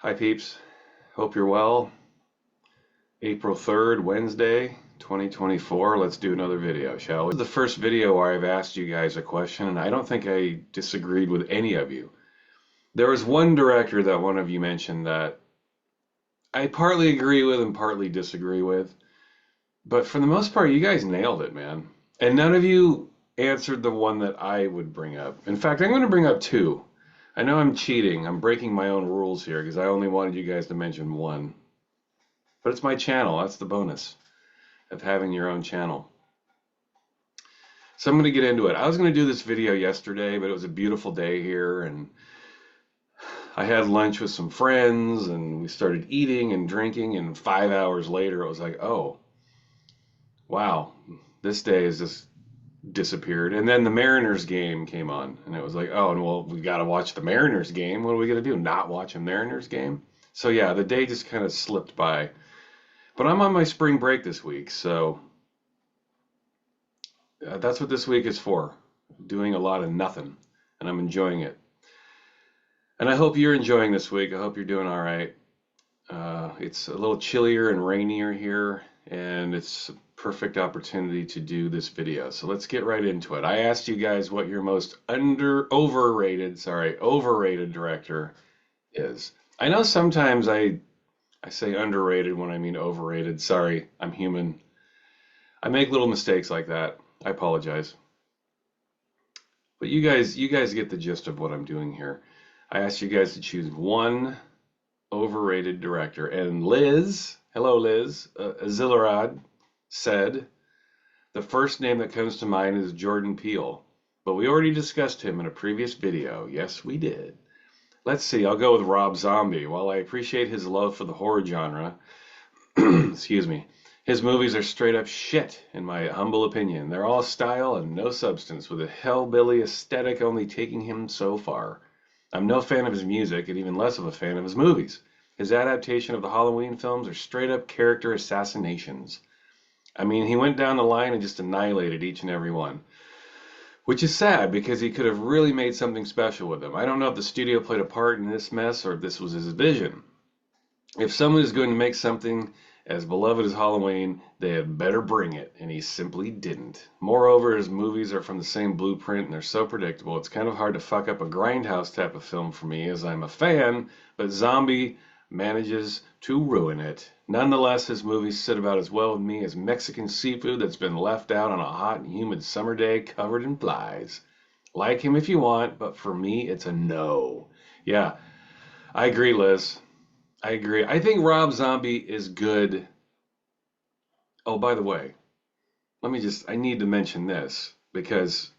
Hi peeps, hope you're well. April 3rd, Wednesday, 2024. Let's do another video, shall we? This is the first video where I've asked you guys a question, and I don't think I disagreed with any of you. There was one director that one of you mentioned that I partly agree with and partly disagree with, but for the most part, you guys nailed it, man. And none of you answered the one that I would bring up. In fact, I'm going to bring up two. I know I'm cheating. I'm breaking my own rules here because I only wanted you guys to mention one. But it's my channel. That's the bonus of having your own channel. So I'm going to get into it. I was going to do this video yesterday, but it was a beautiful day here, and I had lunch with some friends, and we started eating and drinking, and 5 hours later, it was like, oh, wow, this day has just disappeared. And then the Mariners game came on, and it was like, oh, well, we got to watch the Mariners game. What are we going to do? Not watch a Mariners game? So yeah, the day just kind of slipped by. But I'm on my spring break this week, so that's what this week is for. Doing a lot of nothing, and I'm enjoying it. And I hope you're enjoying this week. I hope you're doing all right. It's a little chillier and rainier here, and it's a perfect opportunity to do this video. So let's get right into it. I asked you guys what your most overrated director is. I know sometimes I say underrated when I mean overrated. Sorry, I'm human. I make little mistakes like that. I apologize. But you guys get the gist of what I'm doing here. I asked you guys to choose one overrated director. And Liz, hello Liz, Azillarad said, the first name that comes to mind is Jordan Peele. But we already discussed him in a previous video. Yes, we did. Let's see, I'll go with Rob Zombie. While I appreciate his love for the horror genre, excuse me, his movies are straight up shit, in my humble opinion. They're all style and no substance, with a hellbilly aesthetic only taking him so far. I'm no fan of his music, and even less of a fan of his movies. His adaptation of the Halloween films are straight up character assassinations. I mean, he went down the line and just annihilated each and every one. Which is sad, because he could have really made something special with them. I don't know if the studio played a part in this mess or if this was his vision. If someone is going to make something as beloved as Halloween, they had better bring it, and he simply didn't. Moreover, his movies are from the same blueprint, and they're so predictable, it's kind of hard to fuck up a grindhouse type of film for me, as I'm a fan, but Zombie manages to ruin it. Nonetheless, his movies sit about as well with me as Mexican seafood that's been left out on a hot and humid summer day covered in flies. Like him if you want, but for me, it's a no. Yeah, I agree, Liz. I agree. I think Rob Zombie is good. Oh, by the way, I need to mention this because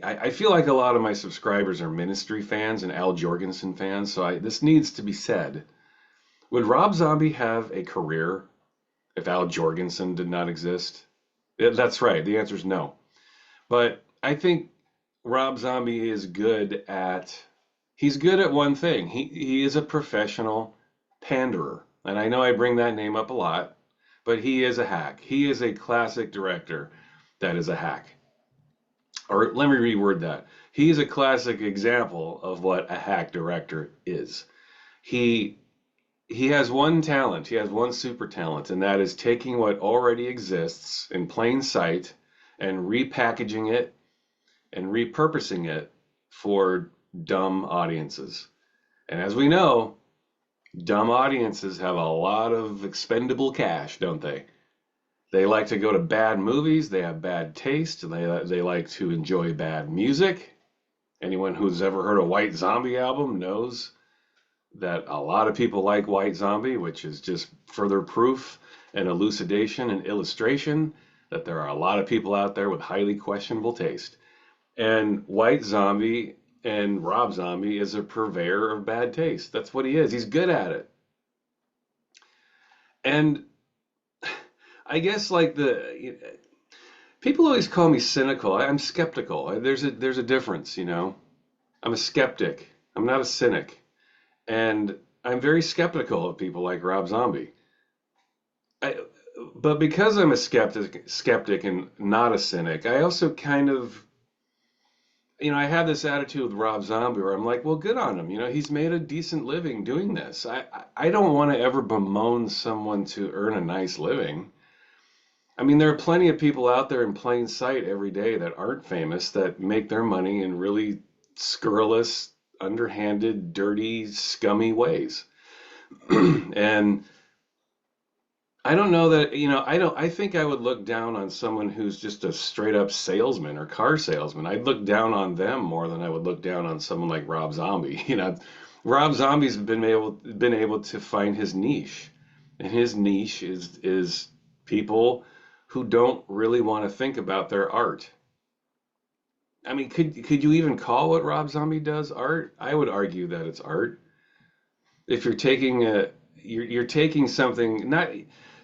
I feel like a lot of my subscribers are Ministry fans and Al Jorgensen fans, so this needs to be said. Would Rob Zombie have a career if Al Jorgensen did not exist? That's right. The answer is no. But I think Rob Zombie is he's good at one thing. He is a professional panderer. And I know I bring that name up a lot, but he is a hack. He is a classic director that is a hack. Or let me reword that. He is a classic example of what a hack director is. He has one talent, he has one super talent, and that is taking what already exists in plain sight and repackaging it and repurposing it for dumb audiences. And as we know, dumb audiences have a lot of expendable cash, don't they? They like to go to bad movies, they have bad taste, and they like to enjoy bad music. Anyone who's ever heard a White Zombie album knows that a lot of people like White Zombie, which is just further proof and elucidation and illustration that there are a lot of people out there with highly questionable taste. And White Zombie and Rob Zombie is a purveyor of bad taste. That's what he is. He's good at it. And I guess people always call me cynical. I'm skeptical. There's a difference, you know. I'm a skeptic. I'm not a cynic. And I'm very skeptical of people like Rob Zombie. But because I'm a skeptic and not a cynic, I also kind of I have this attitude with Rob Zombie where I'm like, well, good on him. He's made a decent living doing this. I don't want to ever bemoan someone to earn a nice living. I mean, there are plenty of people out there in plain sight every day that aren't famous that make their money in really scurrilous, underhanded, dirty, scummy ways. And I don't know that, I think I would look down on someone who's just a straight up salesman or car salesman. I'd look down on them more than I would look down on someone like Rob Zombie. Rob Zombie's been able to find his niche. And his niche is people who don't really want to think about their art. I mean, could you even call what Rob Zombie does art? I would argue that it's art. If you're taking something, not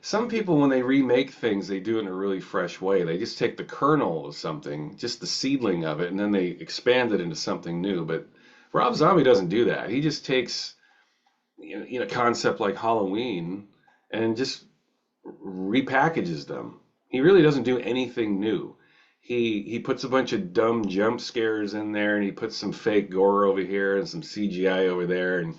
some people when they remake things, they do it in a really fresh way. They just take the kernel of something, just the seedling of it, and then they expand it into something new. But Rob Zombie doesn't do that. He just takes concept like Halloween and just repackages them. He really doesn't do anything new. He puts a bunch of dumb jump scares in there, and he puts some fake gore over here and some CGI over there, and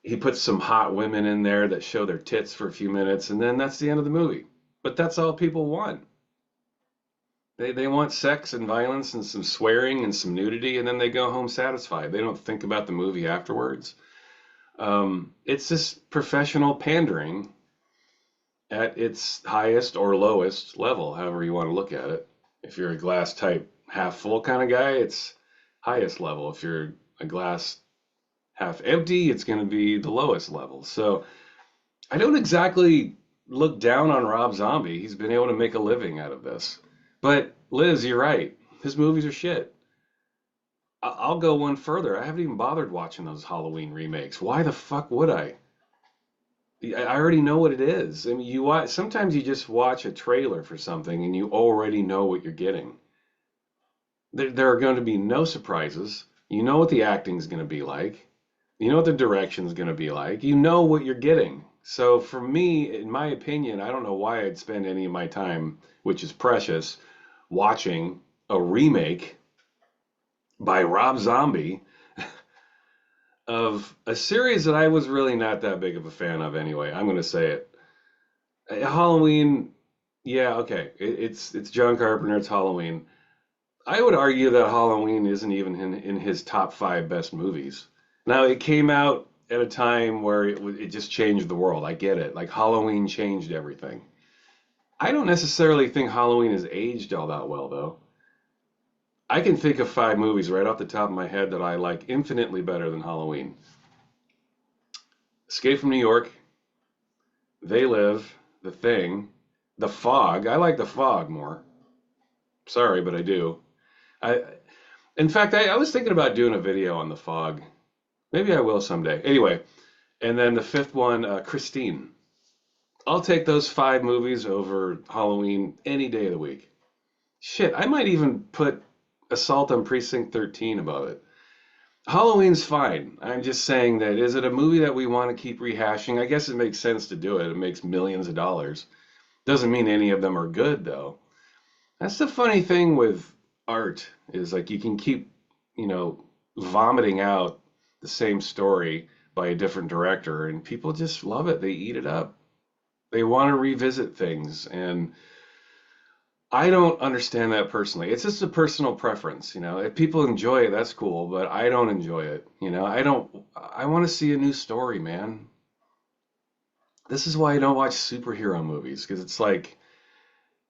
he puts some hot women in there that show their tits for a few minutes, and then that's the end of the movie. But that's all people want. They want sex and violence and some swearing and some nudity, and then they go home satisfied. They don't think about the movie afterwards. It's just professional pandering at its highest or lowest level, however you want to look at it. If you're a glass type half full kind of guy, it's highest level. If you're a glass half empty, it's going to be the lowest level. So I don't exactly look down on Rob Zombie. He's been able to make a living out of this. But Liz, you're right. His movies are shit. I'll go one further. I haven't even bothered watching those Halloween remakes. Why the fuck would I? I already know what it is. I mean, sometimes you just watch a trailer for something and you already know what you're getting. There are going to be no surprises. You know what the acting is going to be like. You know what the direction is going to be like. You know what you're getting. So for me, in my opinion, I don't know why I'd spend any of my time, which is precious, watching a remake by Rob Zombie of a series that I was really not that big of a fan of anyway. I'm going to say it. Halloween, yeah, okay. It's John Carpenter, it's Halloween. I would argue that Halloween isn't even in his top five best movies. Now, it came out at a time where it just changed the world. I get it. Like, Halloween changed everything. I don't necessarily think Halloween has aged all that well, though. I can think of five movies right off the top of my head that I like infinitely better than Halloween. Escape from New York, They Live, The Thing, The Fog. I like The Fog more. Sorry, but I do. I, in fact, I was thinking about doing a video on The Fog. Maybe I will someday. Anyway, and then the fifth one, Christine. I'll take those five movies over Halloween any day of the week. Shit, I might even put Assault on Precinct 13 above it. Halloween's fine. I'm just saying that is it a movie that we want to keep rehashing? I guess it makes sense to do it. It makes millions of dollars. Doesn't mean any of them are good though. That's the funny thing with art is like you can keep, vomiting out the same story by a different director and people just love it. They eat it up. They want to revisit things and I don't understand that personally. It's just a personal preference, If people enjoy it, that's cool, but I don't enjoy it. I want to see a new story, man. This is why I don't watch superhero movies, because it's like,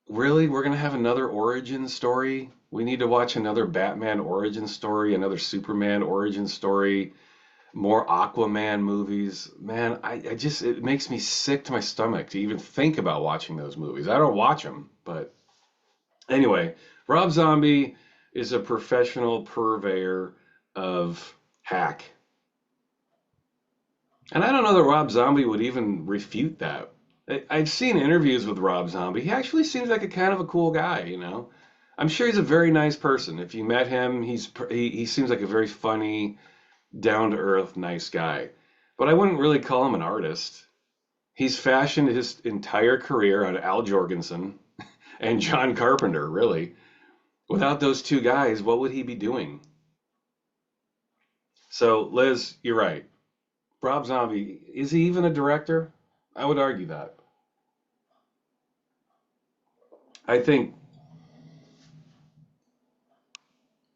really? We're going to have another origin story? We need to watch another Batman origin story, another Superman origin story, more Aquaman movies. Man, it makes me sick to my stomach to even think about watching those movies. I don't watch them, but anyway, Rob Zombie is a professional purveyor of hack. And I don't know that Rob Zombie would even refute that. I've seen interviews with Rob Zombie. He actually seems like a kind of a cool guy. I'm sure he's a very nice person. If you met him, he seems like a very funny, down-to-earth, nice guy. But I wouldn't really call him an artist. He's fashioned his entire career on Al Jorgensen and John Carpenter, really. Without those two guys, what would he be doing? So, Liz, you're right. Rob Zombie, is he even a director? I would argue that. I think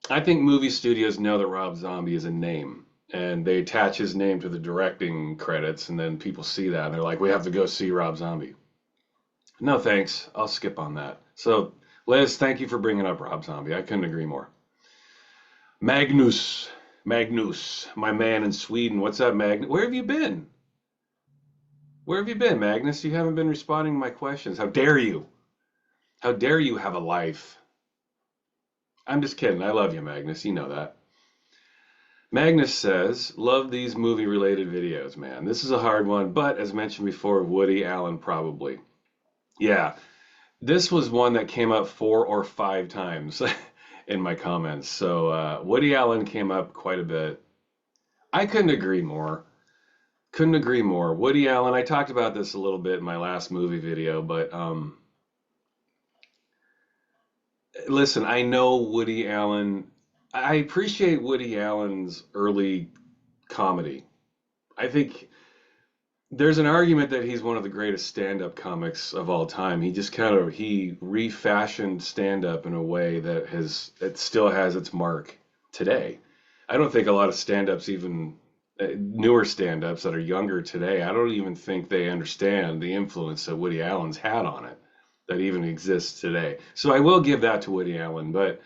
I think movie studios know that Rob Zombie is a name, and they attach his name to the directing credits, and then people see that and they're like, "We have to go see Rob Zombie." No, thanks. I'll skip on that. So, Liz, thank you for bringing up Rob Zombie. I couldn't agree more. Magnus, Magnus, my man in Sweden. What's up, Magnus? Where have you been? Where have you been, Magnus? You haven't been responding to my questions. How dare you? How dare you have a life? I'm just kidding. I love you, Magnus. You know that. Magnus says, love these movie related videos, man. This is a hard one, but as mentioned before, Woody Allen probably. Yeah, this was one that came up 4 or 5 times in my comments. So Woody Allen came up quite a bit. I couldn't agree more. Couldn't agree more. Woody Allen, I talked about this a little bit in my last movie video, but listen, I know Woody Allen. I appreciate Woody Allen's early comedy. I think there's an argument that he's one of the greatest stand-up comics of all time. He just kind of he refashioned stand-up in a way that has it still has its mark today. I don't think a lot of stand-ups even newer stand-ups that are younger today, I don't even think they understand the influence that Woody Allen's had on it that even exists today. So I will give that to Woody Allen, but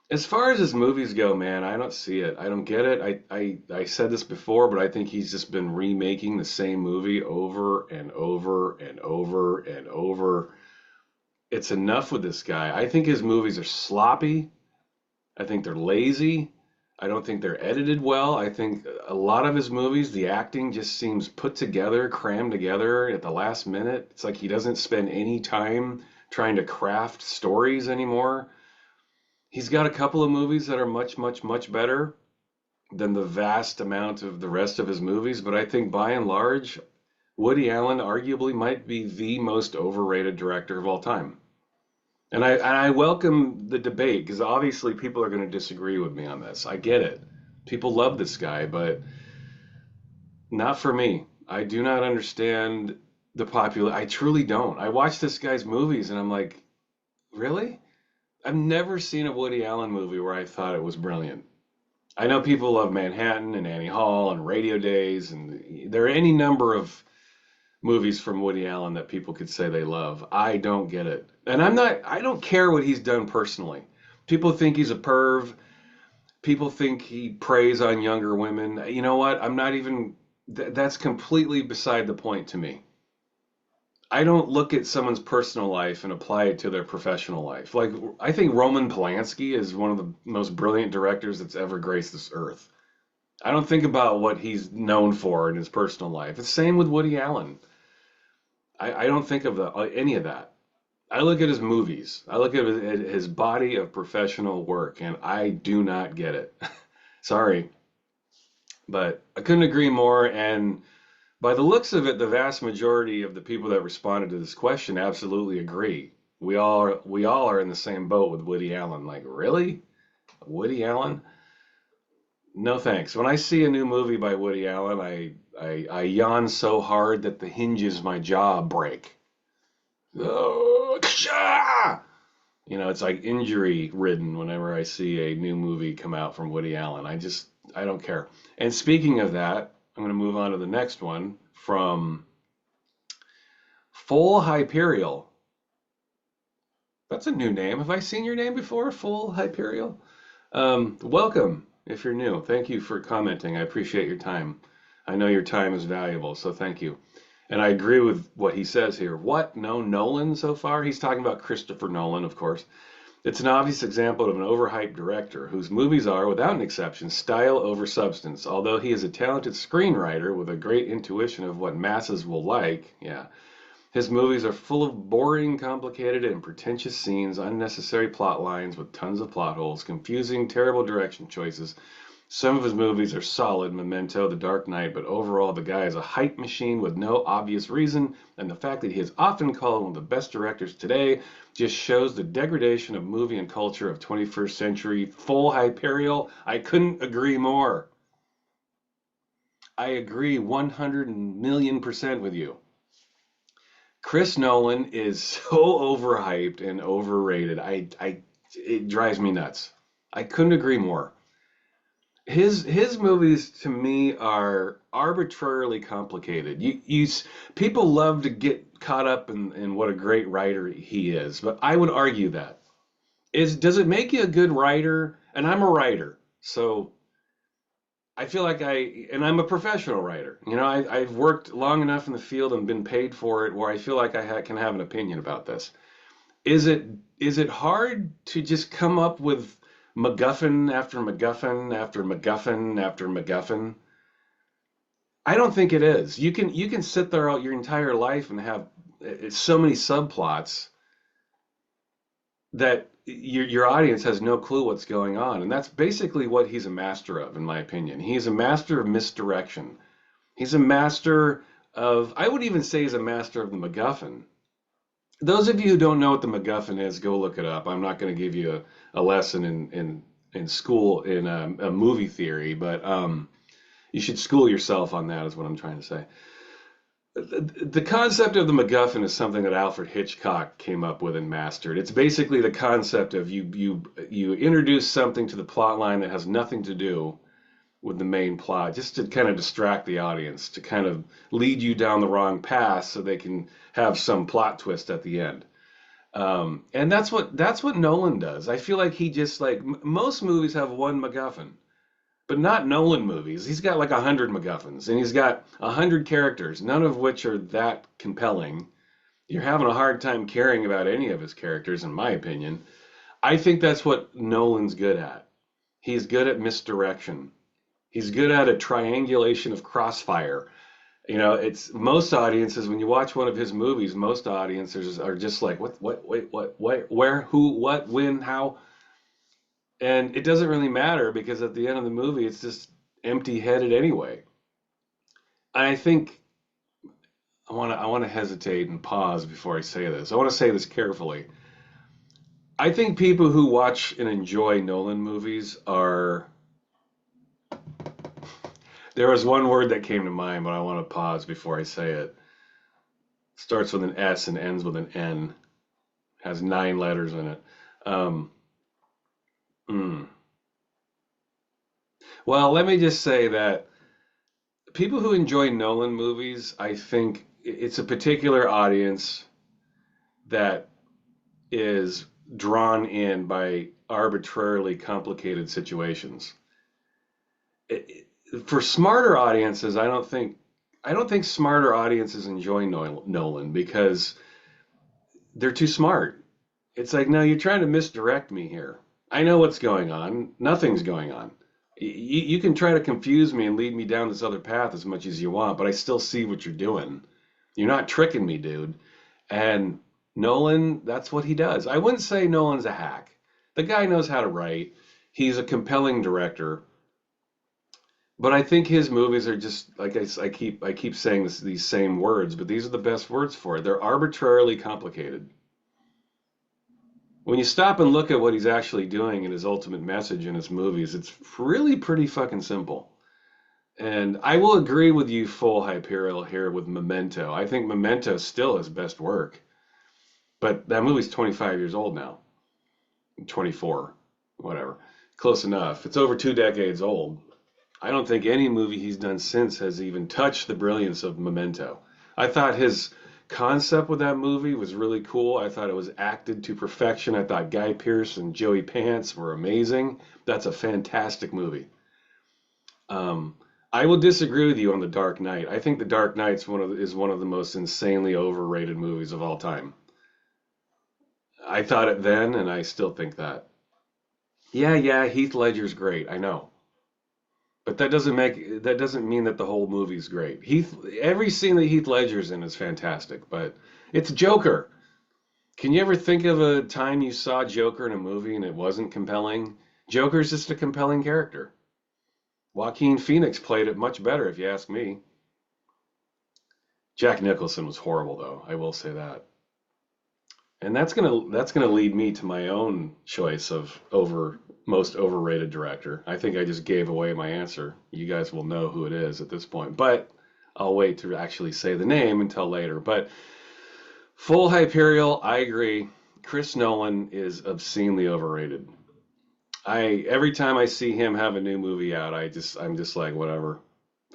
as far as his movies go, man, I don't see it. I don't get it. I said this before, but I think he's just been remaking the same movie over and over and over and over. It's enough with this guy. I think his movies are sloppy. I think they're lazy. I don't think they're edited well. I think a lot of his movies, the acting just seems put together, crammed together at the last minute. It's like he doesn't spend any time trying to craft stories anymore. He's got a couple of movies that are much, much, much better than the vast amount of the rest of his movies, but I think by and large, Woody Allen arguably might be the most overrated director of all time. And I welcome the debate because obviously people are going to disagree with me on this. I get it. People love this guy, but not for me. I do not understand the popular. I truly don't. I watch this guy's movies and I'm like, really? I've never seen a Woody Allen movie where I thought it was brilliant. I know people love Manhattan and Annie Hall and Radio Days, and there are any number of movies from Woody Allen that people could say they love. I don't get it. And I don't care what he's done personally. People think he's a perv. People think he preys on younger women. You know what? I'm not even, that's completely beside the point to me. I don't look at someone's personal life and apply it to their professional life. Like, I think Roman Polanski is one of the most brilliant directors that's ever graced this earth. I don't think about what he's known for in his personal life. It's the same with Woody Allen. I don't think of any of that. I look at his movies. I look at his body of professional work, and I do not get it. Sorry, but I couldn't agree more. And by the looks of it, the vast majority of the people that responded to this question absolutely agree. We all are in the same boat with Woody Allen. Like, really? Woody Allen? No thanks. When I see a new movie by Woody Allen, I yawn so hard that the hinges my jaw break. Oh, you know, it's like injury ridden whenever I see a new movie come out from Woody Allen. I don't care. And speaking of that, I'm going to move on to the next one from Full Hyperial. That's a new name. Have I seen your name before? Full Hyperial? Welcome if you're new. Thank you for commenting. I appreciate your time. I know your time is valuable, so thank you. And I agree with what he says here. What? No Nolan so far? He's talking about Christopher Nolan, of course. It's an obvious example of an overhyped director whose movies are, without an exception, style over substance. Although he is a talented screenwriter with a great intuition of what masses will like, yeah, his movies are full of boring, complicated, and pretentious scenes, unnecessary plot lines with tons of plot holes, confusing, terrible direction choices. Some of his movies are solid, Memento, The Dark Knight, but overall the guy is a hype machine with no obvious reason, and the fact that he is often called one of the best directors today just shows the degradation of movie and culture of 21st century. Full Hyperial. I couldn't agree more. I agree 100 million% with you. Chris Nolan is so overhyped and overrated. It drives me nuts. I couldn't agree more. His movies to me are arbitrarily complicated. People love to get caught up in what a great writer he is, but I would argue that does it make you a good writer? And I'm a writer, so I feel like and I'm a professional writer. I've worked long enough in the field and been paid for it where I feel like can have an opinion about this. Is it is it hard to just come up with MacGuffin after MacGuffin after MacGuffin after MacGuffin? I don't think it is. You can sit there all your entire life and have so many subplots that your audience has no clue what's going on, and that's basically what he's a master of, in my opinion. He's a master of misdirection. He's a master of, I would even say he's a master of the MacGuffin. Those of you who don't know what the MacGuffin is, go look it up. I'm not going to give you a lesson in school in a movie theory, but you should school yourself on that, is what I'm trying to say. The concept of the MacGuffin is something that Alfred Hitchcock came up with and mastered. It's basically the concept of you introduce something to the plot line that has nothing to do with the main plot, just to kind of distract the audience, to kind of lead you down the wrong path so they can have some plot twist at the end. And that's what Nolan does. I feel like he just like most movies have one MacGuffin, but not Nolan movies. He's got like 100 MacGuffins, and he's got 100 characters, none of which are that compelling. You're having a hard time caring about any of his characters, in my opinion. I think that's what Nolan's good at. He's good at misdirection. He's good at a triangulation of crossfire. It's most audiences, when you watch one of his movies, most audiences are just like, what, wait, what, where, who, what, when, how? And it doesn't really matter because at the end of the movie, it's just empty-headed anyway. And I think I want to hesitate and pause before I say this. I want to say this carefully. I think people who watch and enjoy Nolan movies are. There was one word that came to mind, but I want to pause before I say it. Starts with an S and ends with an N. Has 9 letters in it. Um, mm. Well, let me just say that people who enjoy Nolan movies, I think it's a particular audience that is drawn in by arbitrarily complicated situations. For smarter audiences, I don't think smarter audiences enjoy Nolan because they're too smart. It's like, no, you're trying to misdirect me here. I know what's going on. Nothing's going on. You can try to confuse me and lead me down this other path as much as you want, but I still see what you're doing. You're not tricking me, dude. And Nolan, that's what he does. I wouldn't say Nolan's a hack. The guy knows how to write. He's a compelling director. But I think his movies are just like I keep saying these same words, but these are the best words for it. They're arbitrarily complicated. When you stop and look at what he's actually doing and his ultimate message in his movies, it's really pretty fucking simple. And I will agree with you, full Hyperion, here with Memento. I think Memento is still his best work, but that movie's 25 years old now, 24, whatever, close enough. It's over 2 decades old. I don't think any movie he's done since has even touched the brilliance of Memento. I thought his concept with that movie was really cool. I thought it was acted to perfection. I thought Guy Pearce and Joey Pants were amazing. That's a fantastic movie. Um, I will disagree with you on The Dark Knight. I think The Dark Knight is one of the most insanely overrated movies of all time. I thought it then, and I still think that. Yeah, yeah, Heath Ledger's great. I know. But that doesn't mean that the whole movie's great. Every scene that Heath Ledger's in is fantastic, but it's Joker. Can you ever think of a time you saw Joker in a movie and it wasn't compelling? Joker's just a compelling character. Joaquin Phoenix played it much better, if you ask me. Jack Nicholson was horrible, though. I will say that. And that's gonna lead me to my own choice of most overrated director. I think I just gave away my answer. You guys will know who it is at this point, but I'll wait to actually say the name until later. But full Hyperial, I agree. Chris Nolan is obscenely overrated. I every time I see him have a new movie out, I'm just like whatever.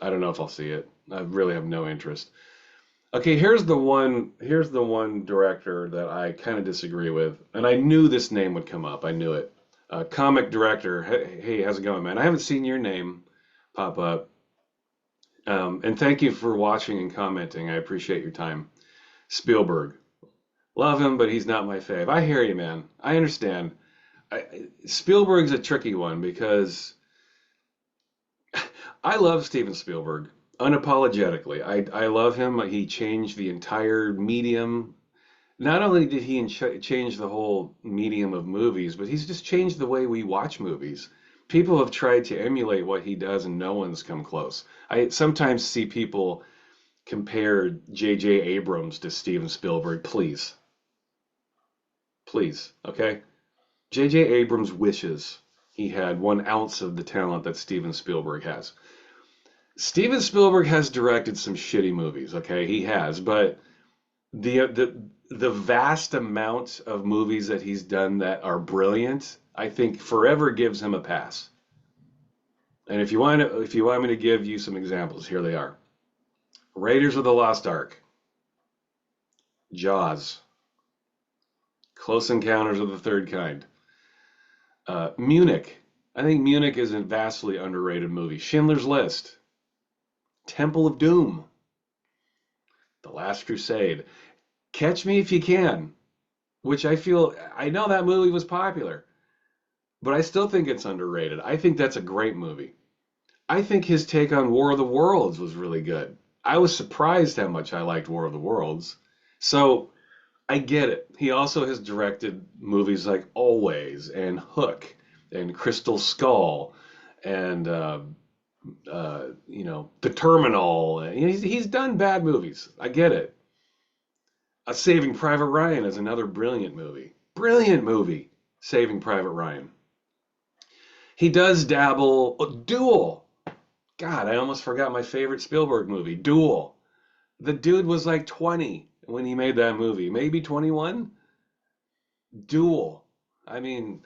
I don't know if I'll see it. I really have no interest. Okay, here's the one director that I kind of disagree with, and I knew this name would come up. I knew it. Comic director. Hey, how's it going, man? I haven't seen your name pop up. And thank you for watching and commenting. I appreciate your time. Spielberg. Love him, but he's not my fave. I hear you, man. I understand. Spielberg's a tricky one because I love Steven Spielberg unapologetically. I love him. He changed the entire medium. Not only did he change the whole medium of movies, but he's just changed the way we watch movies. People have tried to emulate what he does, and no one's come close. I sometimes see people compare J.J. Abrams to Steven Spielberg. Please, please, okay? J.J. Abrams wishes he had 1 ounce of the talent that Steven Spielberg has. Steven Spielberg has directed some shitty movies, okay? He has, but the vast amount of movies that he's done that are brilliant, I think forever gives him a pass. And if you want me to give you some examples, here they are. Raiders of the Lost Ark, Jaws, Close Encounters of the Third Kind, Munich. I think Munich is a vastly underrated movie. Schindler's List, Temple of Doom, The Last Crusade, Catch Me If You Can, which I know that movie was popular, but I still think it's underrated. I think that's a great movie. I think his take on War of the Worlds was really good. I was surprised how much I liked War of the Worlds. So I get it. He also has directed movies like Always and Hook and Crystal Skull and The Terminal. He's done bad movies. I get it. Saving Private Ryan is another brilliant movie. Brilliant movie, Saving Private Ryan. He does dabble. Duel. God, I almost forgot my favorite Spielberg movie, Duel. The dude was like 20 when he made that movie, maybe 21. Duel. I mean,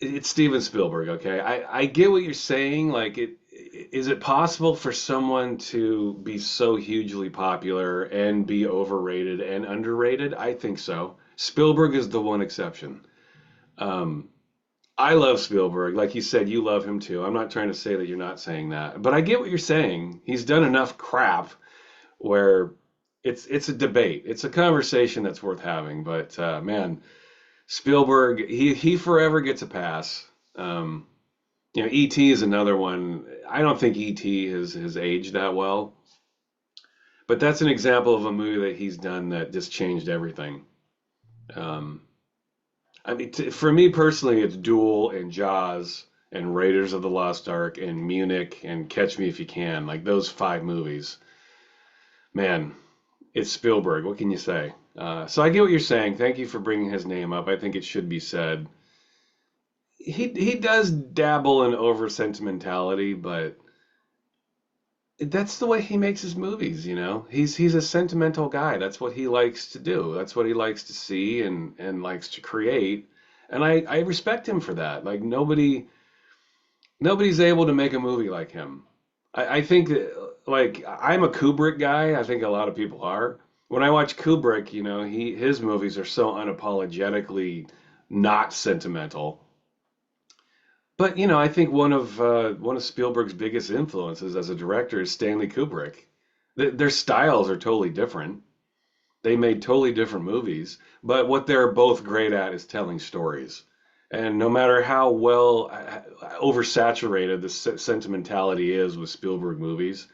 it's Steven Spielberg, okay? I get what you're saying. Like, is it possible for someone to be so hugely popular and be overrated and underrated? I think so. Spielberg is the one exception. Um, I love Spielberg. Like you said, you love him too. I'm not trying to say that you're not saying that, but I get what you're saying. He's done enough crap where it's a debate. It's a conversation that's worth having. But man, Spielberg, he forever gets a pass. E.T. is another one. I don't think E.T. has aged that well, but that's an example of a movie that he's done that just changed everything. Um, I mean, for me personally, it's Duel and Jaws and Raiders of the Lost Ark and Munich and Catch Me If You Can. Like those 5 movies. Man, it's Spielberg. What can you say? So I get what you're saying. Thank you for bringing his name up. I think it should be said. He does dabble in over sentimentality, but that's the way he makes his movies, you know. He's a sentimental guy. That's what he likes to do. That's what he likes to see and likes to create. And I respect him for that. Like nobody's able to make a movie like him. I think like I'm a Kubrick guy. I think a lot of people are. When I watch Kubrick, you know, his movies are so unapologetically not sentimental. But you know, I think one of Spielberg's biggest influences as a director is Stanley Kubrick. Their styles are totally different. They made totally different movies, but what they're both great at is telling stories. And no matter how well oversaturated the sentimentality is with Spielberg movies,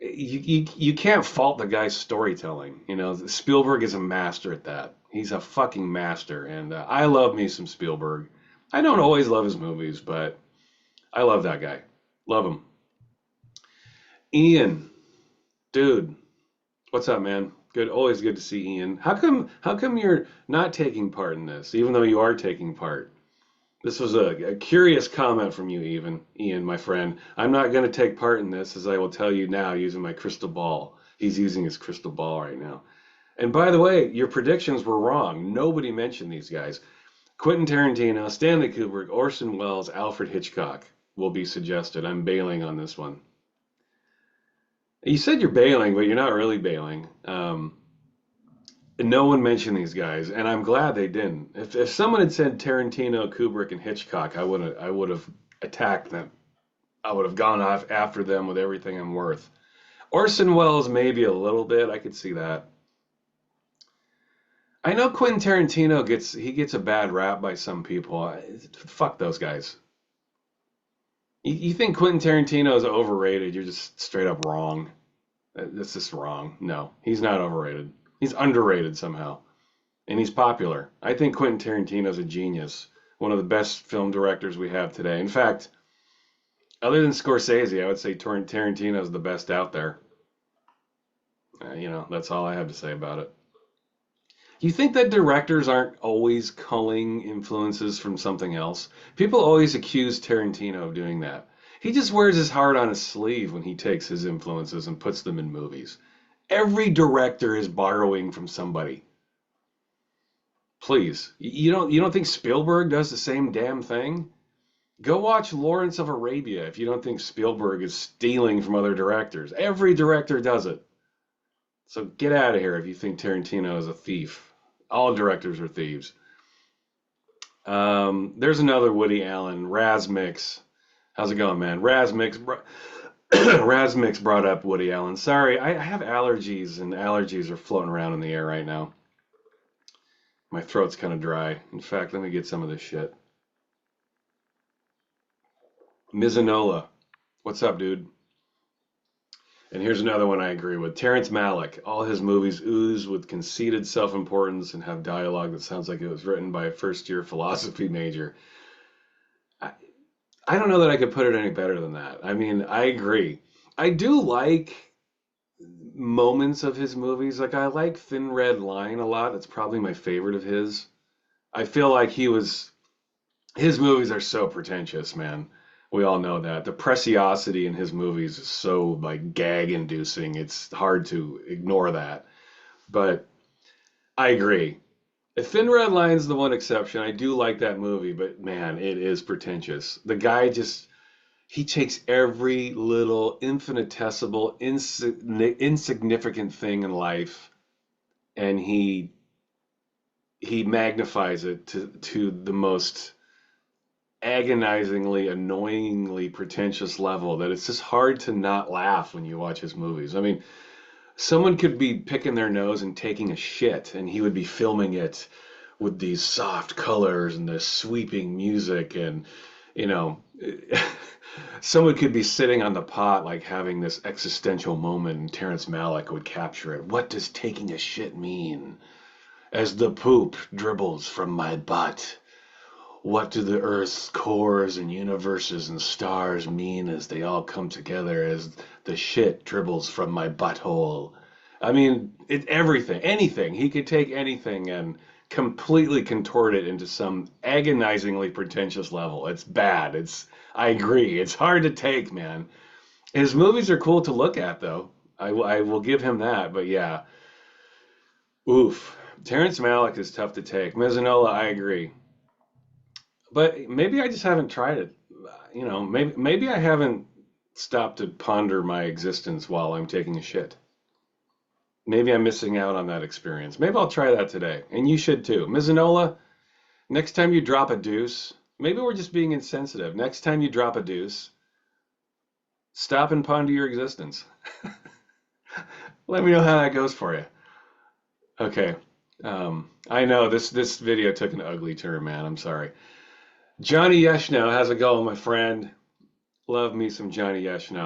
you can't fault the guy's storytelling. You know, Spielberg is a master at that. He's a fucking master, and I love me some Spielberg. I don't always love his movies, but I love that guy. Love him. Ian, dude, what's up, man? Good, always good to see Ian. How come you're not taking part in this, even though you are taking part? This was a curious comment from you, Ian, my friend. I'm not going to take part in this, as I will tell you now, using my crystal ball. He's using his crystal ball right now. And by the way, your predictions were wrong. Nobody mentioned these guys. Quentin Tarantino, Stanley Kubrick, Orson Welles, Alfred Hitchcock will be suggested. I'm bailing on this one. You said you're bailing, but you're not really bailing. No one mentioned these guys, and I'm glad they didn't. If someone had said Tarantino, Kubrick, and Hitchcock, I would have attacked them. I would have gone off after them with everything I'm worth. Orson Welles, maybe a little bit. I could see that. I know Quentin Tarantino gets a bad rap by some people. Fuck those guys. You think Quentin Tarantino is overrated? You're just straight up wrong. That's just wrong. No, he's not overrated. He's underrated somehow, and he's popular. I think Quentin Tarantino's a genius, one of the best film directors we have today. In fact, other than Scorsese, I would say Tarantino's the best out there. That's all I have to say about it. You think that directors aren't always culling influences from something else? People always accuse Tarantino of doing that. He just wears his heart on his sleeve when he takes his influences and puts them in movies. Every director is borrowing from somebody. Please, you don't think Spielberg does the same damn thing? Go watch Lawrence of Arabia if you don't think Spielberg is stealing from other directors. Every director does it. So get out of here if you think Tarantino is a thief. All directors are thieves. There's another Woody Allen, Razmix. How's it going, man? Razmix brought up Woody Allen. Sorry, I have allergies, and allergies are floating around in the air right now. My throat's kind of dry. In fact, let me get some of this shit. Mizzanola. What's up, dude? And here's another one I agree with. Terrence Malick. All his movies ooze with conceited self-importance and have dialogue that sounds like it was written by a first-year philosophy major. I don't know that I could put it any better than that. I mean, I agree. I do like moments of his movies. Like, I like Thin Red Line a lot. It's probably my favorite of his. I feel like his movies are so pretentious, man. We all know that. The preciosity in his movies is so, like, gag-inducing. It's hard to ignore that. But I agree. Thin Red Line's the one exception. I do like that movie, but man, it is pretentious. The guy he takes every little infinitesimal, insignificant thing in life, and he magnifies it to the most agonizingly, annoyingly pretentious level that it's just hard to not laugh when you watch his movies. I mean, someone could be picking their nose and taking a shit, and he would be filming it with these soft colors and this sweeping music, and you know, someone could be sitting on the pot like having this existential moment, and Terrence Malick would capture it. What does taking a shit mean? As the poop dribbles from my butt, what do the Earth's cores and universes and stars mean as they all come together as the shit dribbles from my butthole? I mean, everything, anything. He could take anything and completely contort it into some agonizingly pretentious level. It's bad. I agree. It's hard to take, man. His movies are cool to look at, though. I will give him that. But yeah, oof. Terrence Malick is tough to take. Mizzanola, I agree. But maybe I just haven't tried it. Maybe I haven't stopped to ponder my existence while I'm taking a shit. Maybe I'm missing out on that experience. Maybe I'll try that today. And you should too. Mizzanola, next time you drop a deuce, maybe we're just being insensitive. Next time you drop a deuce, stop and ponder your existence. Let me know how that goes for you. Okay. I know this video took an ugly turn, man. I'm sorry. Johnny Yeshno, how's it going, my friend? Love me some Johnny Yeshno.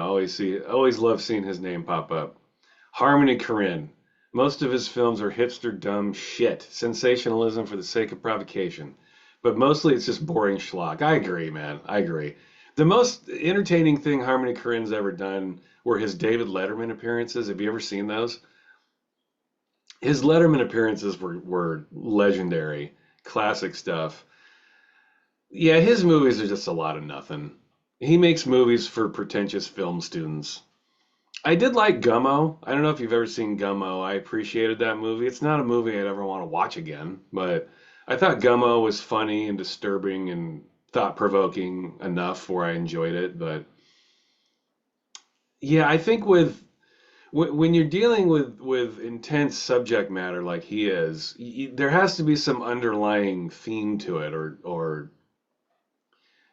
Always love seeing his name pop up. Harmony Korine. Most of his films are hipster dumb shit. Sensationalism for the sake of provocation. But mostly it's just boring schlock. I agree, man. I agree. The most entertaining thing Harmony Korine's ever done were his David Letterman appearances. Have you ever seen those? His Letterman appearances were legendary, classic stuff. Yeah, his movies are just a lot of nothing. He makes movies for pretentious film students. I did like Gummo. I don't know if you've ever seen Gummo. I appreciated that movie. It's not a movie I'd ever want to watch again, but I thought Gummo was funny and disturbing and thought-provoking enough where I enjoyed it. But yeah, I think when you're dealing with intense subject matter like he is, there has to be some underlying theme to it, or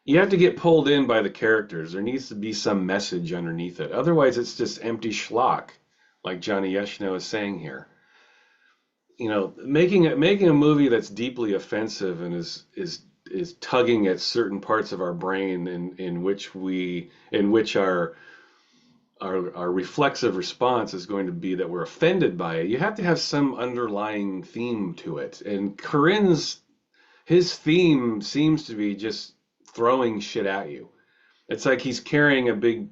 you have to get pulled in by the characters. There needs to be some message underneath it. Otherwise, it's just empty schlock, like Johnny Yeshno is saying here. You know, making a movie that's deeply offensive and is tugging at certain parts of our brain in which our reflexive response is going to be that we're offended by it. You have to have some underlying theme to it. And Corinne's his theme seems to be just throwing shit at you. It's like he's carrying a big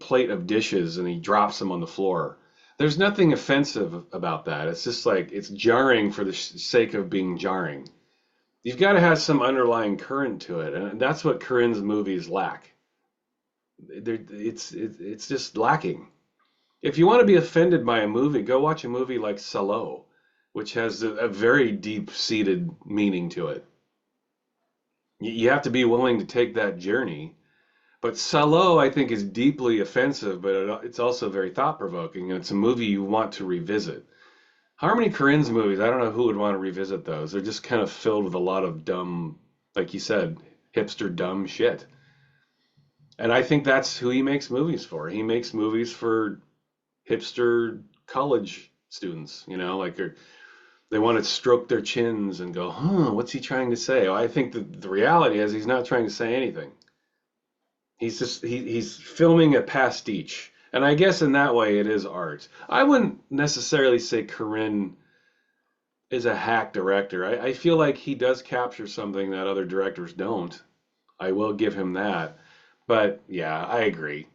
plate of dishes and he drops them on the floor. There's nothing offensive about that. It's just like it's jarring for the sake of being jarring. You've got to have some underlying current to it, and that's what Corinne's movies lack. It's just lacking. If you want to be offended by a movie, go watch a movie like Salo, which has a very deep-seated meaning to it. You have to be willing to take that journey. But Salo, I think, is deeply offensive, but it's also very thought-provoking, and it's a movie you want to revisit. Harmony Korine's movies, I don't know who would want to revisit those. They're just kind of filled with a lot of dumb, like you said, hipster dumb shit. And I think that's who he makes movies for. He makes movies for hipster college students, like they want to stroke their chins and go, huh, what's he trying to say? Well, I think the reality is he's not trying to say anything. He's filming a pastiche. And I guess in that way it is art. I wouldn't necessarily say Corinne is a hack director. I feel like he does capture something that other directors don't. I will give him that. But yeah, I agree.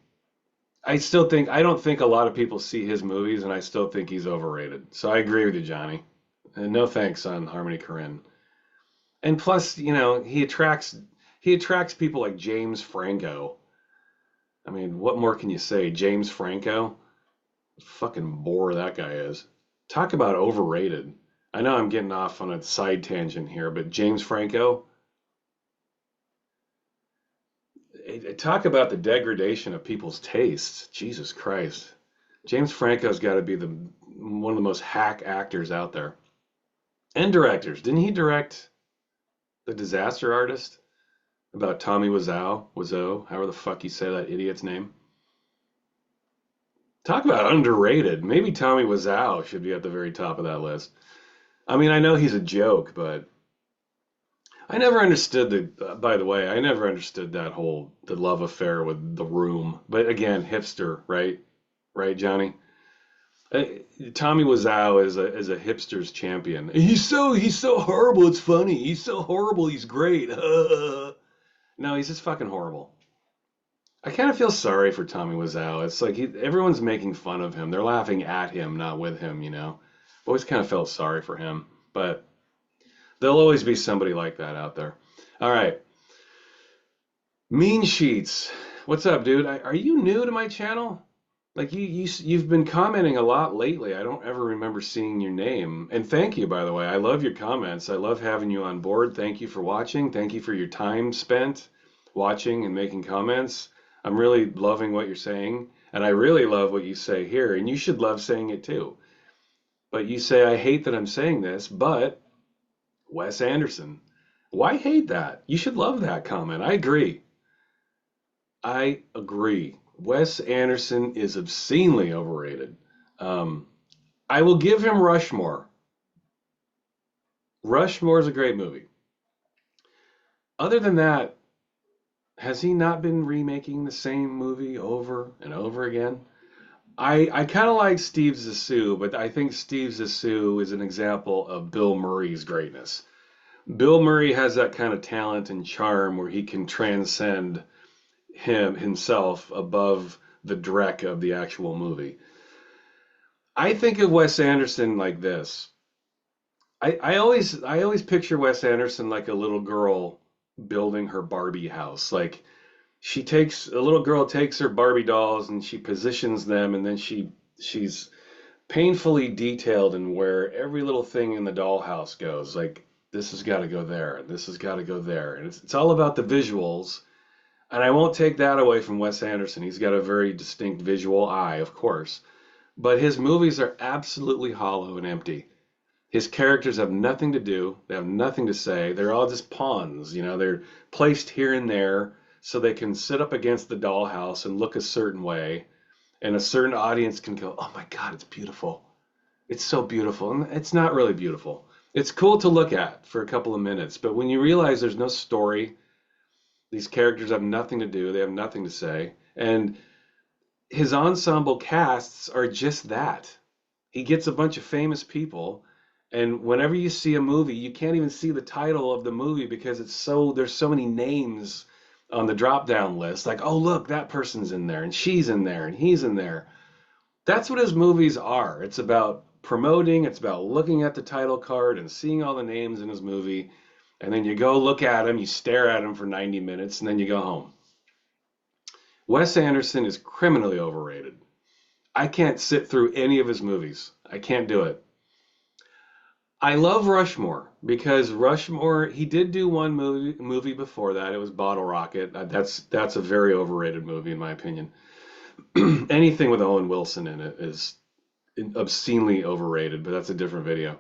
I don't think a lot of people see his movies, and I still think he's overrated. So I agree with you, Johnny. And no thanks on Harmony Korine. And plus, he attracts people like James Franco. I mean, what more can you say? James Franco? Fucking bore that guy is. Talk about overrated. I know I'm getting off on a side tangent here, but James Franco, talk about the degradation of people's tastes. Jesus Christ. James Franco's got to be one of the most hack actors out there. And directors. Didn't he direct The Disaster Artist? About Tommy Wiseau, however the fuck you say that idiot's name. Talk about underrated. Maybe Tommy Wiseau should be at the very top of that list. I mean, I know he's a joke, but I never understood by the way, I never understood the love affair with The Room. But again, hipster, right? Right, Johnny? Uh, Tommy Wiseau is a hipster's champion. He's so horrible. It's funny. He's so horrible. He's great. No, he's just fucking horrible. I kind of feel sorry for Tommy Wiseau. It's like everyone's making fun of him. They're laughing at him, not with him. Always kind of felt sorry for him. But there'll always be somebody like that out there. All right. Mean Sheets. What's up, dude? Are you new to my channel? Like you've been commenting a lot lately. I don't ever remember seeing your name. And thank you, by the way. I love your comments. I love having you on board. Thank you for watching. Thank you for your time spent watching and making comments. I'm really loving what you're saying. And I really love what you say here. And you should love saying it too. But you say, I hate that I'm saying this, but Wes Anderson. Why hate that? You should love that comment. I agree. I agree. Wes Anderson is obscenely overrated. Um, I will give him Rushmore. Rushmore is a great movie. Other than that, has he not been remaking the same movie over and over again? I kind of like Steve Zissou, but I think Steve Zissou is an example of Bill Murray's greatness. Bill Murray has that kind of talent and charm where he can transcend himself above the dreck of the actual movie. I think of Wes Anderson like this. I always picture Wes Anderson like a little girl building her Barbie house. Like a little girl takes her Barbie dolls and she positions them, and then she's painfully detailed in where every little thing in the dollhouse goes. Like this has got to go there, and this has got to go there, and it's all about the visuals. And I won't take that away from Wes Anderson. He's got a very distinct visual eye, of course, but his movies are absolutely hollow and empty. His characters have nothing to do, they have nothing to say. They're all just pawns, they're placed here and there so they can sit up against the dollhouse and look a certain way, and a certain audience can go, "Oh my God, it's beautiful. It's so beautiful." And it's not really beautiful. It's cool to look at for a couple of minutes, but when you realize there's no story, these characters have nothing to do, they have nothing to say, and his ensemble casts are just that. He gets a bunch of famous people, and whenever you see a movie, you can't even see the title of the movie because there's so many names on the drop down list. Like, oh look, that person's in there, and she's in there, and he's in there. That's what his movies are. It's about promoting, it's about looking at the title card and seeing all the names in his movie, and then you go look at him, you stare at him for 90 minutes, and then you go home. Wes Anderson is criminally overrated. I can't sit through any of his movies. I can't do it. I love Rushmore because Rushmore, he did do one movie before that. It was Bottle Rocket. That's a very overrated movie in my opinion. Anything with Owen Wilson in it is obscenely overrated, but that's a different video.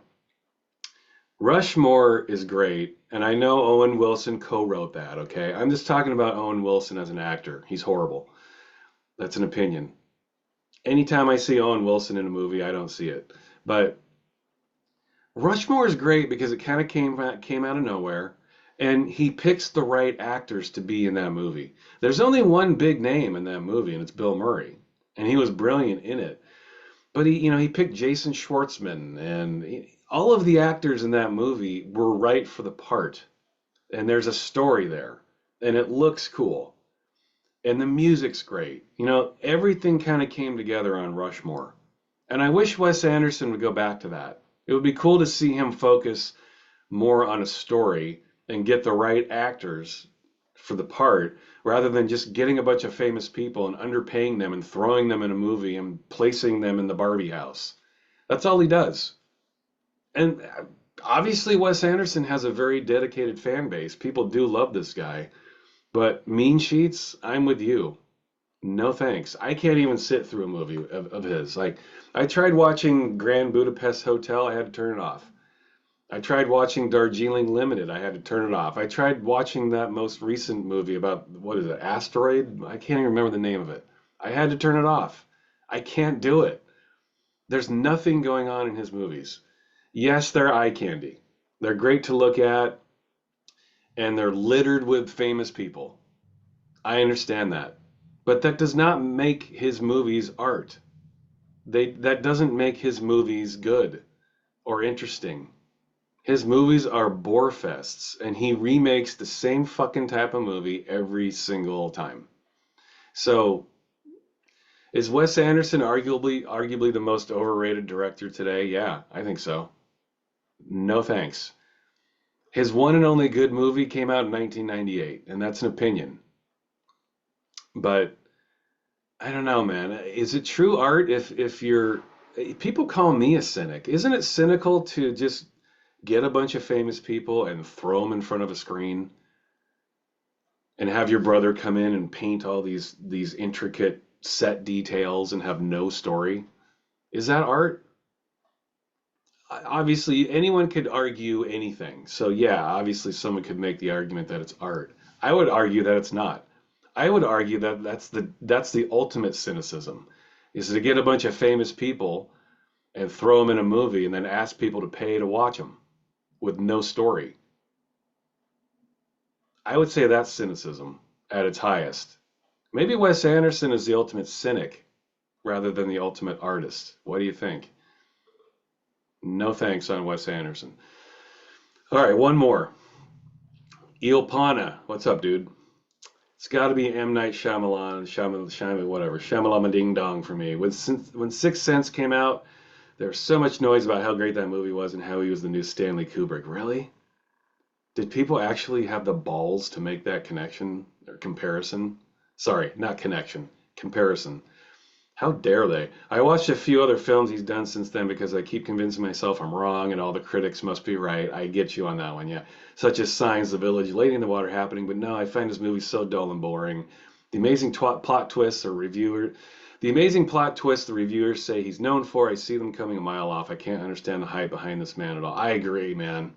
Rushmore is great, and I know Owen Wilson co-wrote that, okay? I'm just talking about Owen Wilson as an actor. He's horrible. That's an opinion. Anytime I see Owen Wilson in a movie, I don't see it. But Rushmore is great because it kind of came out of nowhere, and he picks the right actors to be in that movie. There's only one big name in that movie, and it's Bill Murray, and he was brilliant in it. But he picked Jason Schwartzman, and all of the actors in that movie were right for the part. And there's a story there, and it looks cool, and the music's great. Everything kind of came together on Rushmore. And I wish Wes Anderson would go back to that. It would be cool to see him focus more on a story and get the right actors for the part rather than just getting a bunch of famous people and underpaying them and throwing them in a movie and placing them in the Barbie house. That's all he does. And obviously, Wes Anderson has a very dedicated fan base. People do love this guy. But Mean Sheets, I'm with you. No thanks. I can't even sit through a movie of his. Like, I tried watching Grand Budapest Hotel, I had to turn it off. I tried watching Darjeeling Limited, I had to turn it off. I tried watching that most recent movie about, what is it, Asteroid? I can't even remember the name of it. I had to turn it off. I can't do it. There's nothing going on in his movies. Yes, they're eye candy. They're great to look at, and they're littered with famous people. I understand that. But that does not make his movies art. That doesn't make his movies good or interesting. His movies are bore fests, and he remakes the same fucking type of movie every single time. So, is Wes Anderson arguably the most overrated director today? Yeah, I think so. No thanks. His one and only good movie came out in 1998, and that's an opinion. But I don't know, man. Is it true art if you're people call me a cynic. Isn't it cynical to just get a bunch of famous people and throw them in front of a screen and have your brother come in and paint all these intricate set details and have no story? Is that art? Obviously, anyone could argue anything. So yeah, obviously someone could make the argument that it's art. I would argue that it's not. I would argue that that's the ultimate cynicism, is to get a bunch of famous people and throw them in a movie and then ask people to pay to watch them with no story. I would say that's cynicism at its highest. Maybe Wes Anderson is the ultimate cynic rather than the ultimate artist. What do you think? No thanks on Wes Anderson. All right, one more. Ilpana, what's up, dude? It's got to be M. Night Shyamalan, whatever, Shyamalama Ding Dong for me. When Sixth Sense came out, There's so much noise about how great that movie was and how he was the new Stanley Kubrick. Really? Did people actually have the balls to make that connection or comparison? Sorry, not connection, comparison. How dare they? I watched a few other films he's done since then because I keep convincing myself I'm wrong and all the critics must be right. I get you on that one, yeah. Such as Signs, The Village, Lady in the Water, Happening, but no, I find his movies so dull and boring. The amazing plot twists or reviewer, the amazing plot twists the reviewers say he's known for, I see them coming a mile off. I can't understand the hype behind this man at all. I agree, man.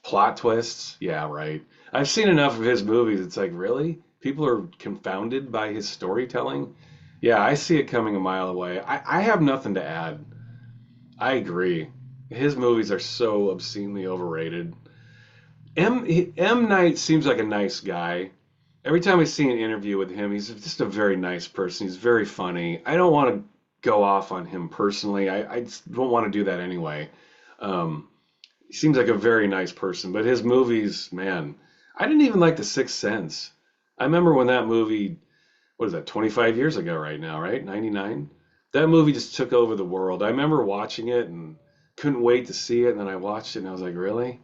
Plot twists? Yeah, right. I've seen enough of his movies. It's like, really? People are confounded by his storytelling? Yeah, I see it coming a mile away. I have nothing to add. I agree. His movies are so obscenely overrated. M. Night seems like a nice guy. Every time I see an interview with him, he's just a very nice person. He's very funny. I don't want to go off on him personally. I just don't want to do that anyway. Um, he seems like a very nice person, but his movies, man, I didn't even like The Sixth Sense. I remember when that movie, what is that, 25 years ago right now, right? 99? That movie just took over the world. I remember watching it and couldn't wait to see it, and then I watched it and I was like, really?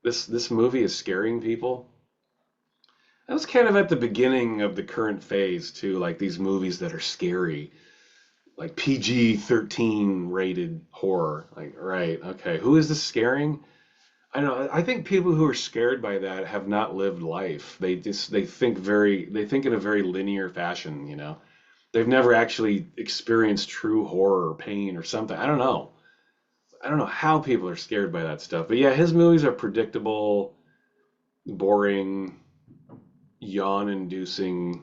This movie is scaring people? That was kind of at the beginning of the current phase too, like these movies that are scary, like PG-13 rated horror. Like, right, okay, who is this scaring? I don't know. I think people who are scared by that have not lived life. They think in a very linear fashion, you know. They've never actually experienced true horror or pain or something. I don't know. I don't know how people are scared by that stuff. But yeah, his movies are predictable, boring, yawn-inducing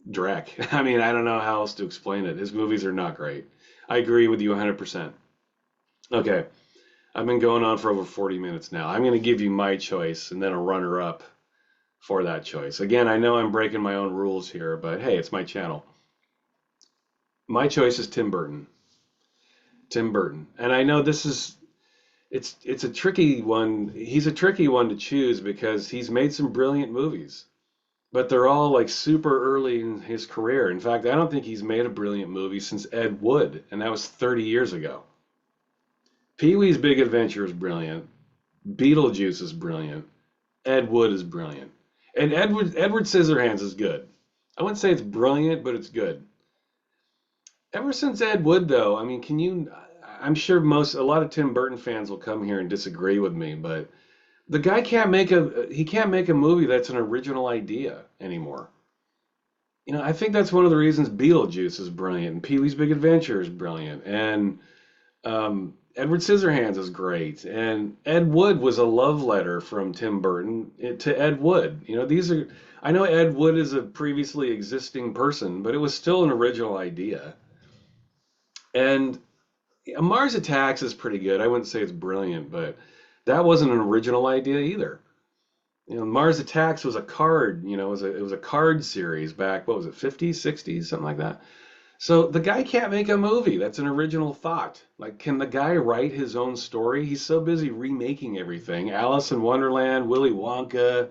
dreck. I mean, I don't know how else to explain it. His movies are not great. I agree with you 100%. Okay, I've been going on for over 40 minutes now. I'm going to give you my choice and then a runner-up for that choice. Again, I know I'm breaking my own rules here, but hey, it's my channel. My choice is Tim Burton. Tim Burton. And I know it's a tricky one. He's a tricky one to choose because he's made some brilliant movies, but they're all like super early in his career. In fact, I don't think he's made a brilliant movie since Ed Wood, and that was 30 years ago. Pee-wee's Big Adventure is brilliant. Beetlejuice is brilliant. Ed Wood is brilliant. And Edward Scissorhands is good. I wouldn't say it's brilliant, but it's good. Ever since Ed Wood, though, I mean, I'm sure a lot of Tim Burton fans will come here and disagree with me, but the guy he can't make a movie that's an original idea anymore. You know, I think that's one of the reasons Beetlejuice is brilliant and Pee-wee's Big Adventure is brilliant and Edward Scissorhands is great and Ed Wood was a love letter from Tim Burton to Ed Wood. You know, I know Ed Wood is a previously existing person, but it was still an original idea. And Mars Attacks is pretty good. I wouldn't say it's brilliant, but that wasn't an original idea either. You know, Mars Attacks was a card, you know, it was a card series back, what was it, 50s, 60s, something like that. So the guy can't make a movie. That's an original thought. Like, can the guy write his own story? He's so busy remaking everything. Alice in Wonderland, Willy Wonka,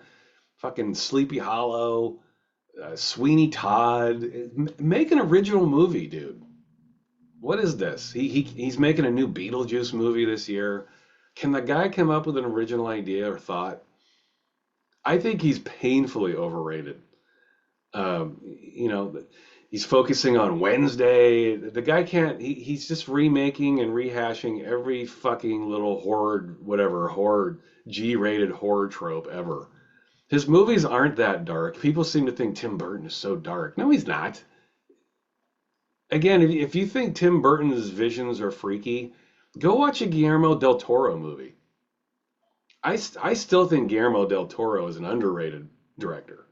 fucking Sleepy Hollow, Sweeney Todd. Make an original movie, dude. What is this? He's making a new Beetlejuice movie this year. Can the guy come up with an original idea or thought? I think he's painfully overrated. You know, he's focusing on Wednesday. The guy can't. He's just remaking and rehashing every fucking little horror G-rated horror trope ever. His movies aren't that dark. People seem to think Tim Burton is so dark. No, he's not. Again, if you think Tim Burton's visions are freaky, go watch a Guillermo del Toro movie. I still think Guillermo del Toro is an underrated director.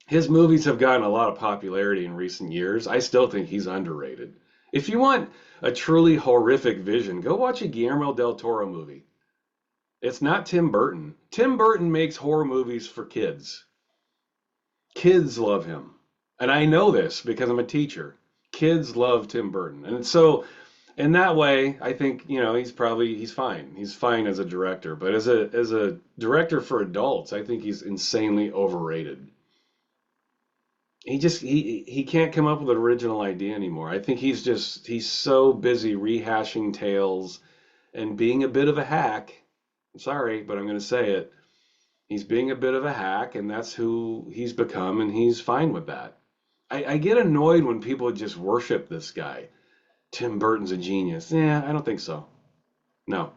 His movies have gotten a lot of popularity in recent years. I still think he's underrated. If you want a truly horrific vision, go watch a Guillermo del Toro movie. It's not Tim Burton. Tim Burton makes horror movies for kids. Kids love him. And I know this because I'm a teacher. Kids love Tim Burton. And so in that way, I think, you know, he's fine. He's fine as a director, but as a director for adults, I think he's insanely overrated. he can't come up with an original idea anymore. I think he's so busy rehashing tales and being a bit of a hack. I'm sorry, but I'm going to say it. He's being a bit of a hack, and that's who he's become, and he's fine with that. I get annoyed when people just worship this guy. Tim Burton's a genius. Yeah, I don't think so. No.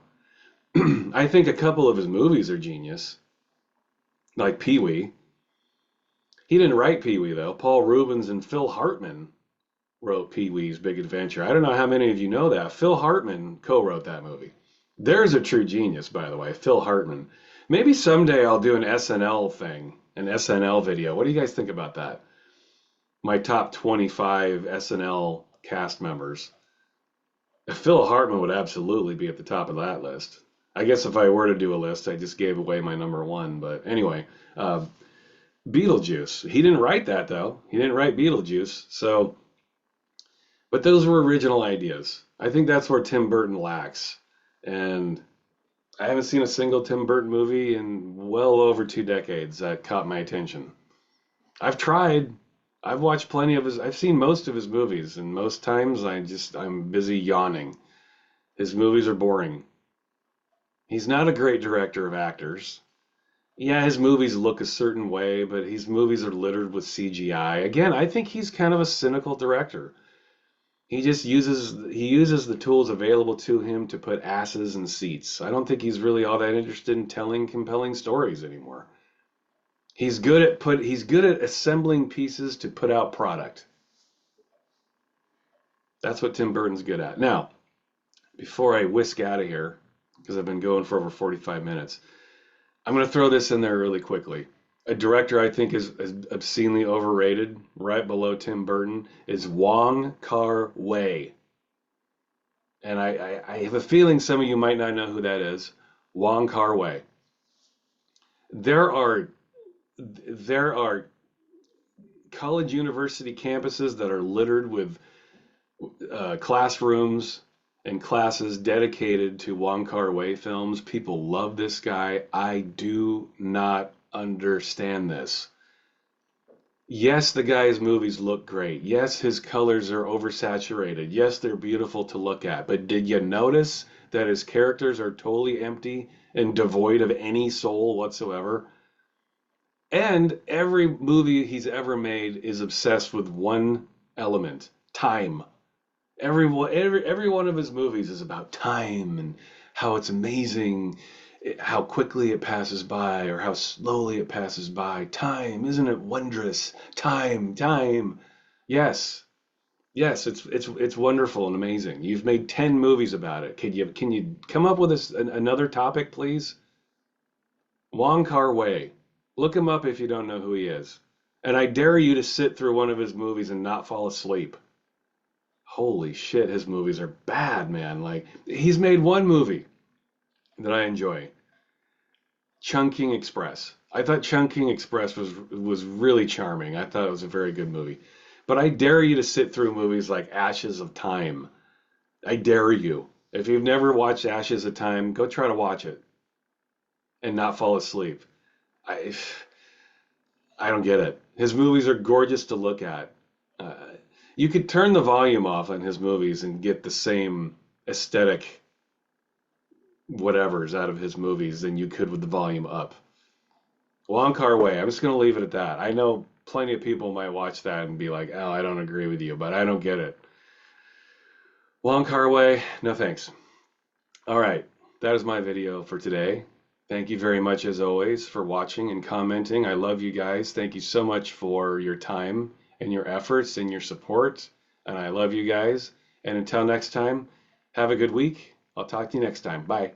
I think a couple of his movies are genius, like Pee-wee. He didn't write Pee-wee, though. Paul Rubens and Phil Hartman wrote Pee-wee's Big Adventure. I don't know how many of you know that. Phil Hartman co-wrote that movie. There's a true genius, by the way, Phil Hartman. Maybe someday I'll do an SNL thing, an SNL video. What do you guys think about that? My top 25 SNL cast members. Phil Hartman would absolutely be at the top of that list. I guess if I were to do a list, I just gave away my number one. But anyway, Beetlejuice. He didn't write that, though. He didn't write Beetlejuice. So, but those were original ideas. I think that's where Tim Burton lacks. And I haven't seen a single Tim Burton movie in well over 2 decades that caught my attention. I've tried. I've watched plenty of his, I've seen most of his movies, and most times I'm busy yawning. His movies are boring. He's not a great director of actors. Yeah, his movies look a certain way, but his movies are littered with CGI. Again, I think he's kind of a cynical director. He uses the tools available to him to put asses in seats. I don't think he's really all that interested in telling compelling stories anymore. He's good at assembling pieces to put out product. That's what Tim Burton's good at. Now, before I whisk out of here, because I've been going for over 45 minutes, I'm going to throw this in there really quickly. A director I think is obscenely overrated, right below Tim Burton, is Wong Kar-wai. And I have a feeling some of you might not know who that is. Wong Kar-wai. There are there are college university campuses that are littered with classrooms and classes dedicated to Wong Kar-wai films. People love this guy. I do not understand this. Yes, the guy's movies look great. Yes, his colors are oversaturated. Yes, they're beautiful to look at. But did you notice that his characters are totally empty and devoid of any soul whatsoever? And every movie he's ever made is obsessed with one element, time. Every one of his movies is about time and how it's amazing, how quickly it passes by or how slowly it passes by. Time, isn't it wondrous? Time, time. Yes, yes, it's wonderful and amazing. You've made 10 movies about it. Can you come up with another topic, please? Wong Kar-wai. Look him up if you don't know who he is. And I dare you to sit through one of his movies and not fall asleep. Holy shit, his movies are bad, man. Like, he's made one movie that I enjoy, Chungking Express. I thought Chungking Express was really charming. I thought it was a very good movie. But I dare you to sit through movies like Ashes of Time. I dare you. If you've never watched Ashes of Time, go try to watch it and not fall asleep. I I don't get it. His movies are gorgeous to look at. Uh, you could turn the volume off on his movies and get the same aesthetic whatevers out of his movies than you could with the volume up. Wong Kar-wai, I'm just going to leave it at that. I know plenty of people might watch that and be like, oh, I don't agree with you, but I don't get it. Wong Kar-wai, no thanks. All right, that is my video for today. Thank you very much, as always, for watching and commenting. I love you guys. Thank you so much for your time and your efforts and your support. And I love you guys. And until next time, have a good week. I'll talk to you next time. Bye.